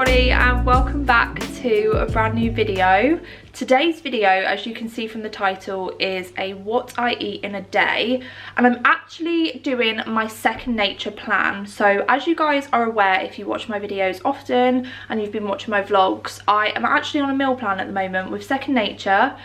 everybody and welcome back to a brand new video. Today's video, as you can see from the title, is a what I eat in a day, and I'm actually doing my second nature plan. So as you guys are aware, if you watch my videos often and you've been watching my vlogs, I am actually on a meal plan at the moment with Second Nature,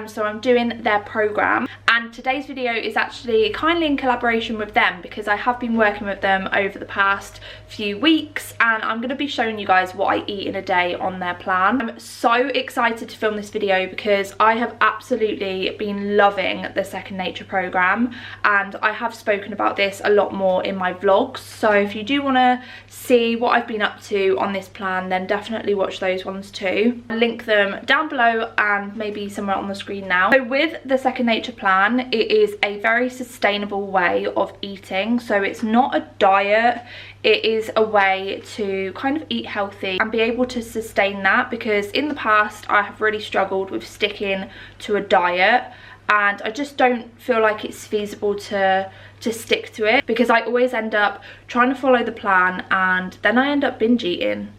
so I'm doing their program, and today's video is actually kindly in collaboration with them because I have been working with them over the past few weeks, and I'm going to be showing you guys what I eat in a day on their plan. I'm so excited to film this video because I have absolutely been loving the Second Nature program, and I have spoken about this a lot more in my vlogs. So if you do want to see what I've been up to on this plan, then definitely watch those ones too. I'll link them down below and maybe somewhere on the screen now. So with the Second Nature plan, it is a very sustainable way of eating. So it's not a diet, it is a way to kind of eat healthy and be able to sustain that, because in the past I have really struggled with sticking to a diet, and I just don't feel like it's feasible to stick to it, because I always end up trying to follow the plan and then I end up binge eating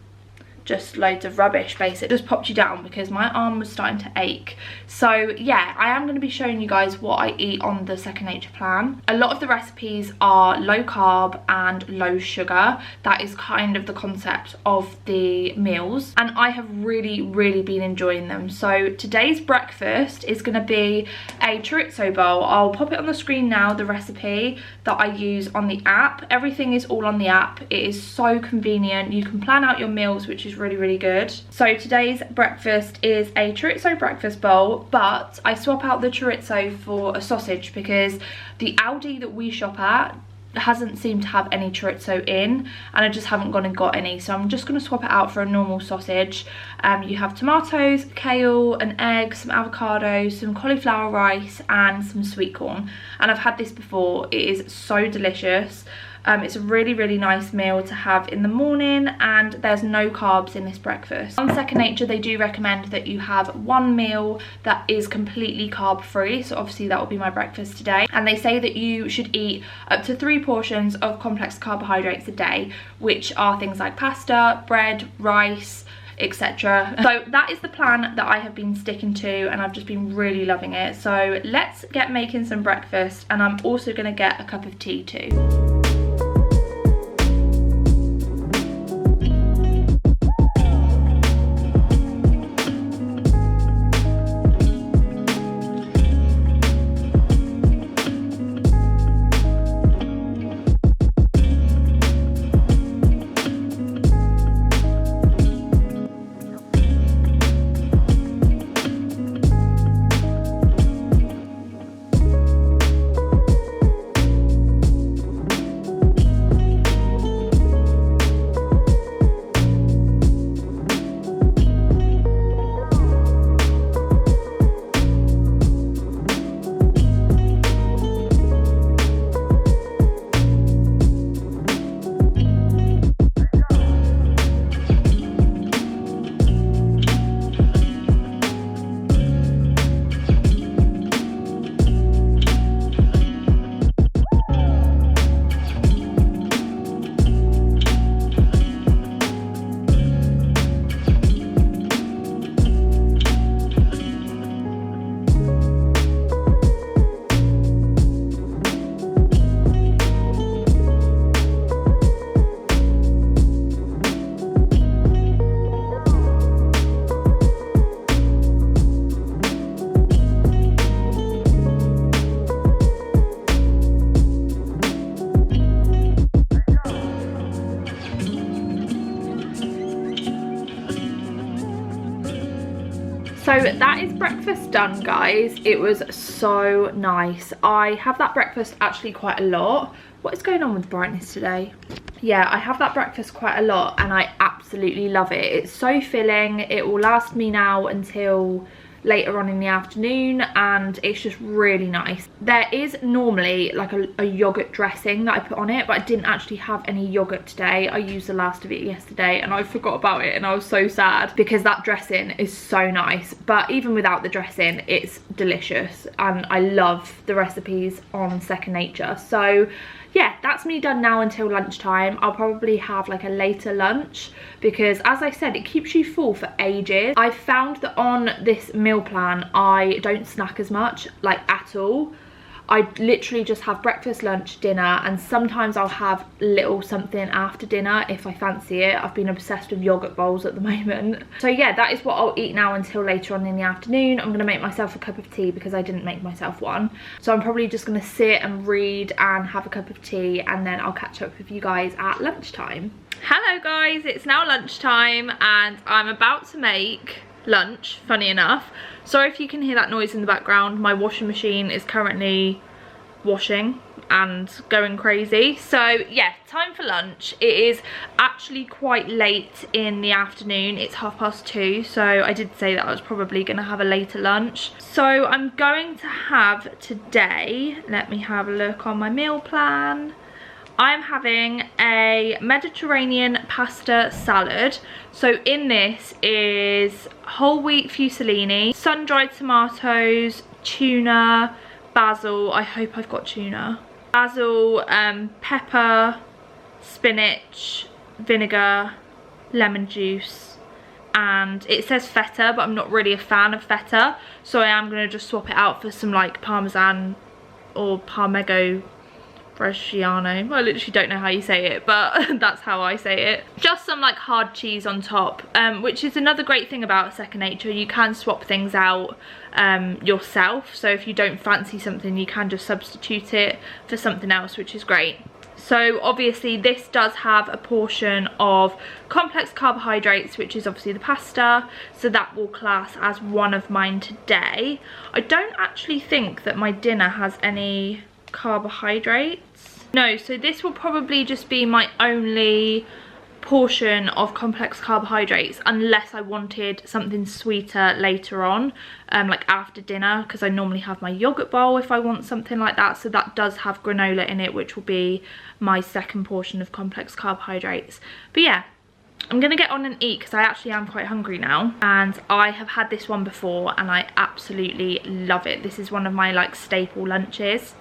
just loads of rubbish basically. Just popped you down because my arm was starting to ache. So yeah, I am going to be showing you guys what I eat on the Second Nature plan. A lot of the recipes are low carb and low sugar. That is kind of the concept of the meals, and I have really been enjoying them. So today's breakfast is going to be a chorizo bowl. I'll pop it on the screen now, the recipe that I use on the app. Everything is all on the app. It is so convenient. You can plan out your meals, which is really good. So today's breakfast is a chorizo breakfast bowl, but I swap out the chorizo for a sausage because the Aldi that we shop at hasn't seemed to have any chorizo in, and I just haven't gone and got any, so I'm just going to swap it out for a normal sausage. You have tomatoes, kale, an egg, some avocado, some cauliflower rice and some sweet corn, and I've had this before. It is so delicious. It's a really nice meal to have in the morning, and there's no carbs in this breakfast. On Second Nature, they do recommend that you have one meal that is completely carb free, so obviously that will be my breakfast today, and they say that you should eat up to 3 portions of complex carbohydrates a day, which are things like pasta, bread, rice, etc. So that is the plan that I have been sticking to, and I've just been really loving it. So let's get making some breakfast, and I'm also going to get a cup of tea too. So that is breakfast done, guys. It was so nice. I have that breakfast actually quite a lot. What is going on with brightness today? Yeah, I have that breakfast quite a lot and I absolutely love it. It's so filling. It will last me now until later on in the afternoon, and it's just really nice. There is normally like a yogurt dressing that I put on it, but I didn't actually have any yogurt today. I used the last of it yesterday and I forgot about it, and I was so sad because that dressing is so nice. But even without the dressing, it's delicious, and I love the recipes on Second Nature. So yeah, that's me done now until lunchtime. I'll probably have like a later lunch because, as I said, it keeps you full for ages. I found that on this meal plan I don't snack as much, like at all. I literally just have breakfast, lunch, dinner, and sometimes I'll have little something after dinner if I fancy it. I've been obsessed with yogurt bowls at the moment. So yeah, that is what I'll eat now until later on in the afternoon. I'm going to make myself a cup of tea because I didn't make myself one. So I'm probably just going to sit and read and have a cup of tea, and then I'll catch up with you guys at lunchtime. Hello guys, it's now lunchtime and I'm about to make lunch, funny enough. Sorry if you can hear that noise in the background. My washing machine is currently washing and going crazy. So yeah, time for lunch. It is actually quite late in the afternoon. It's 2:30, so I did say that I was probably going to have a later lunch. So I'm going to have today, let me have a look on my meal plan. I'm having a Mediterranean pasta salad. So in this is whole wheat fusilli, sun-dried tomatoes, tuna, basil, I hope I've got tuna, basil, pepper, spinach, vinegar, lemon juice, and it says feta, but I'm not really a fan of feta, so I am going to just swap it out for some like parmesan or parmigiano Reggiano. I literally don't know how you say it, but that's how I say it. Just some like hard cheese on top, which is another great thing about Second Nature. You can swap things out yourself, so if you don't fancy something you can just substitute it for something else, which is great. So obviously this does have a portion of complex carbohydrates, which is obviously the pasta, so that will class as one of mine today. I don't actually think that my dinner has any carbohydrates. No, so this will probably just be my only portion of complex carbohydrates, unless I wanted something sweeter later on, like after dinner, because I normally have my yogurt bowl if I want something like that. So that does have granola in it, which will be my second portion of complex carbohydrates. But yeah, I'm gonna get on and eat because I actually am quite hungry now, and I have had this one before and I absolutely love it. This is one of my like staple lunches.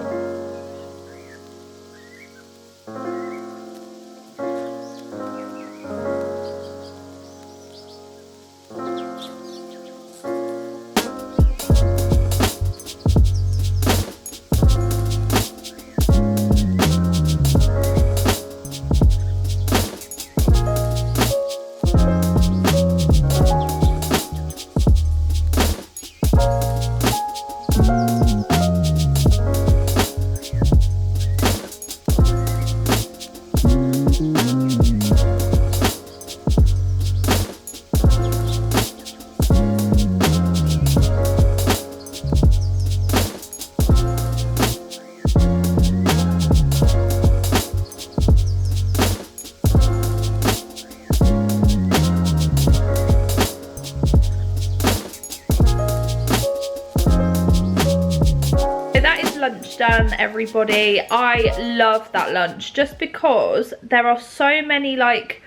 Lunch done, everybody. I love that lunch just because there are so many like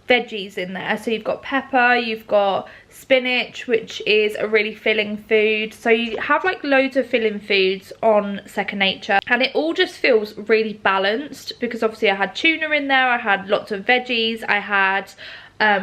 veggies in there. So you've got pepper, you've got spinach, which is a really filling food. So you have like loads of filling foods on Second Nature, and it all just feels really balanced because obviously I had tuna in there, I had lots of veggies, I had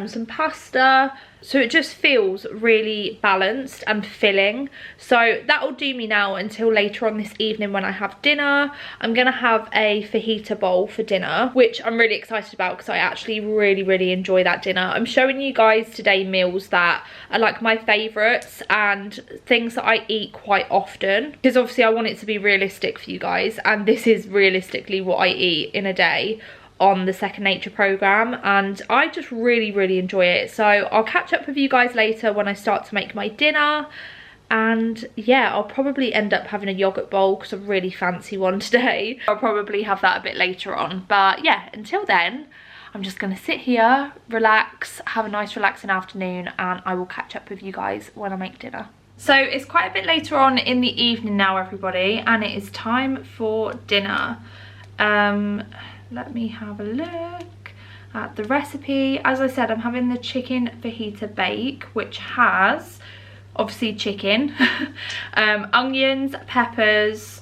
some pasta, so it just feels really balanced and filling. So that'll do me now until later on this evening when I have dinner. I'm gonna have a fajita bowl for dinner, which I'm really excited about because I actually really enjoy that dinner. I'm showing you guys today meals that are like my favorites and things that I eat quite often, because obviously I want it to be realistic for you guys, and this is realistically what I eat in a day on the Second Nature program, and I just really enjoy it. So I'll catch up with you guys later when I start to make my dinner, and yeah, I'll probably end up having a yogurt bowl because I really fancy one today. I'll probably have that a bit later on, but yeah, until then I'm just gonna sit here, relax, have a nice relaxing afternoon, and I will catch up with you guys when I make dinner. So it's quite a bit later on in the evening now, everybody, and it is time for dinner. Let me have a look at the recipe. As I said, I'm having the chicken fajita bake, which has obviously chicken, onions, peppers,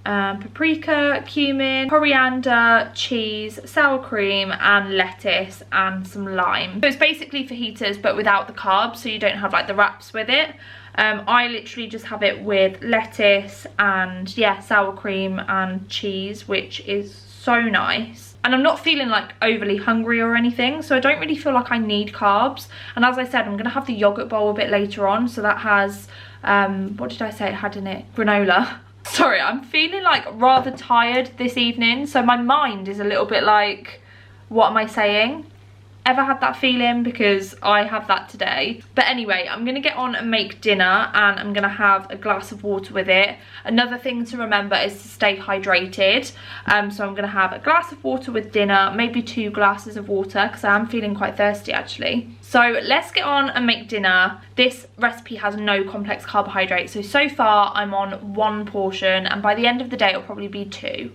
paprika, cumin, coriander, cheese, sour cream and lettuce and some lime. So it's basically fajitas but without the carbs, so you don't have like the wraps with it. I literally just have it with lettuce and yeah, sour cream and cheese, which is so nice. And I'm not feeling like overly hungry or anything, so I don't really feel like I need carbs. And as I said, I'm gonna have the yogurt bowl a bit later on, so that has what did I say it had in it? Granola. Sorry, I'm feeling like rather tired this evening, so my mind is a little bit like, what am I saying? Ever had that feeling? Because I have that today. But anyway, I'm gonna get on and make dinner, and I'm gonna have a glass of water with it. Another thing to remember is to stay hydrated. So I'm gonna have a glass of water with dinner, maybe 2 glasses of water, because I am feeling quite thirsty actually. So let's get on and make dinner. This recipe has no complex carbohydrates, so far I'm on 1 portion, and by the end of the day it'll probably be 2.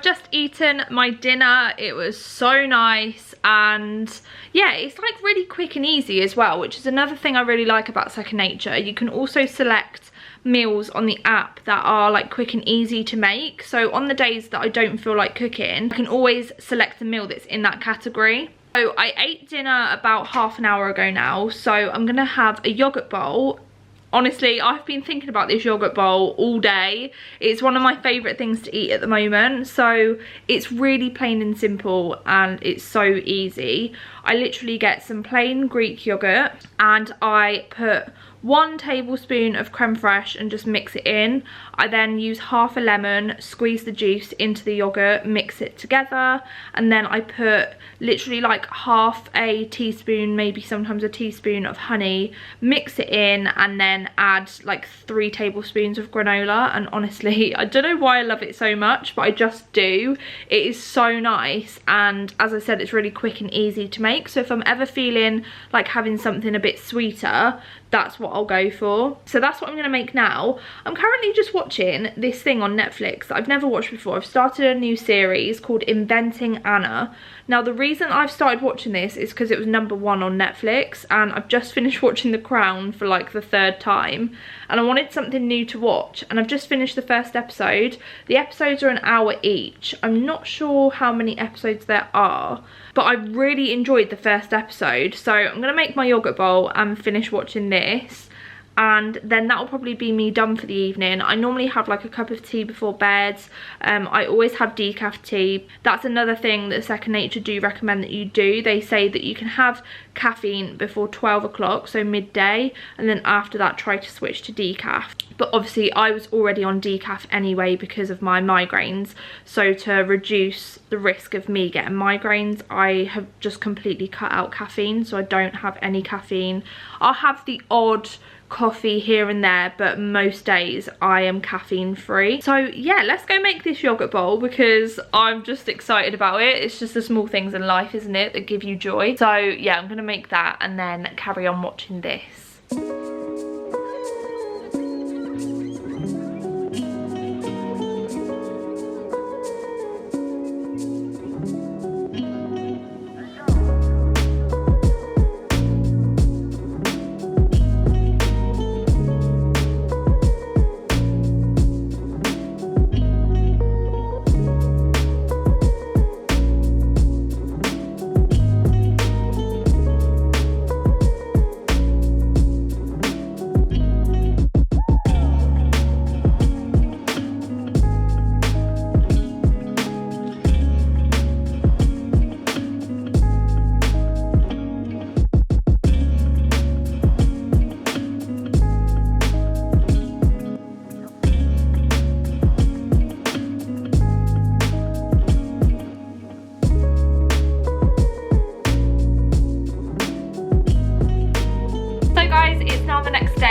Just eaten my dinner. It was so nice, and yeah, it's like really quick and easy as well, which is another thing I really like about Second Nature. You can also select meals on the app that are like quick and easy to make, so on the days that I don't feel like cooking, I can always select a meal that's in that category. So I ate dinner about half an hour ago now, so I'm gonna have a yogurt bowl. Honestly, I've been thinking about this yogurt bowl all day. It's one of my favourite things to eat at the moment. So it's really plain and simple, and it's so easy. I literally get some plain Greek yogurt, and I put 1 tablespoon of creme fraiche and just mix it in. I then use half a lemon, squeeze the juice into the yogurt, mix it together, and then I put literally like half a teaspoon, maybe sometimes a teaspoon of honey, mix it in, and then add like 3 tablespoons of granola. And honestly, I don't know why I love it so much, but I just do. It is so nice, and as I said, it's really quick and easy to make. So if I'm ever feeling like having something a bit sweeter, that's what I'll go for. So that's what I'm gonna make now. I'm currently just watching this thing on Netflix that I've never watched before. I've started a new series called Inventing Anna. Now the reason I've started watching this is because it was #1 on Netflix, and I've just finished watching The Crown for like the 3rd time, and I wanted something new to watch, and I've just finished the 1st episode. The episodes are an hour each. I'm not sure how many episodes there are, but I really enjoyed the 1st episode, so I'm gonna make my yogurt bowl and finish watching this, and then that'll probably be me done for the evening. I normally have like a cup of tea before bed. I always have decaf tea. That's another thing that Second Nature do recommend that you do. They say that you can have caffeine before 12 o'clock, so midday, and then after that try to switch to decaf. but obviously I was already on decaf anyway because of my migraines. So to reduce the risk of me getting migraines, I have just completely cut out caffeine, so I don't have any caffeine. I'll have the odd coffee here and there, but most days I am caffeine free. So yeah, let's go make this yogurt bowl because I'm just excited about it. It's just the small things in life, isn't it, that give you joy. So yeah, I'm gonna make that and then carry on watching this.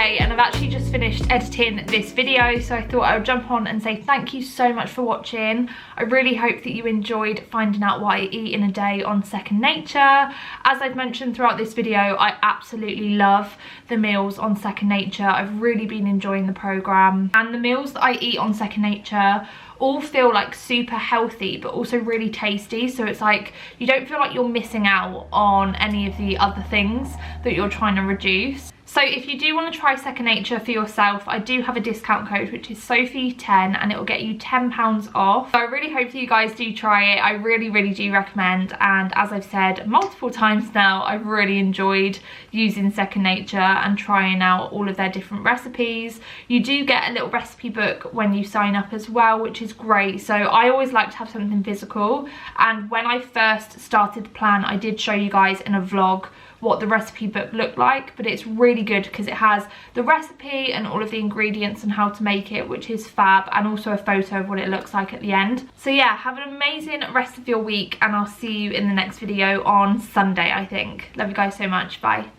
And I've actually just finished editing this video, so I thought I would jump on and say thank you so much for watching. I really hope that you enjoyed finding out what I eat in a day on Second Nature. As I've mentioned throughout this video, I absolutely love the meals on Second Nature. I've really been enjoying the programme, and the meals that I eat on Second Nature all feel like super healthy but also really tasty, so it's like you don't feel like you're missing out on any of the other things that you're trying to reduce. So if you do want to try Second Nature for yourself, I do have a discount code which is Sophie10 and it will get you £10 off. So I really hope that you guys do try it. I really do recommend, and as I've said multiple times now, I've really enjoyed using Second Nature and trying out all of their different recipes. You do get a little recipe book when you sign up as well, which is great. So I always like to have something physical, and when I first started the plan I did show you guys in a vlog what the recipe book looked like, but it's really good because it has the recipe and all of the ingredients and how to make it, which is fab, and also a photo of what it looks like at the end. So yeah, have an amazing rest of your week and I'll see you in the next video on Sunday, I think. Love you guys so much. Bye.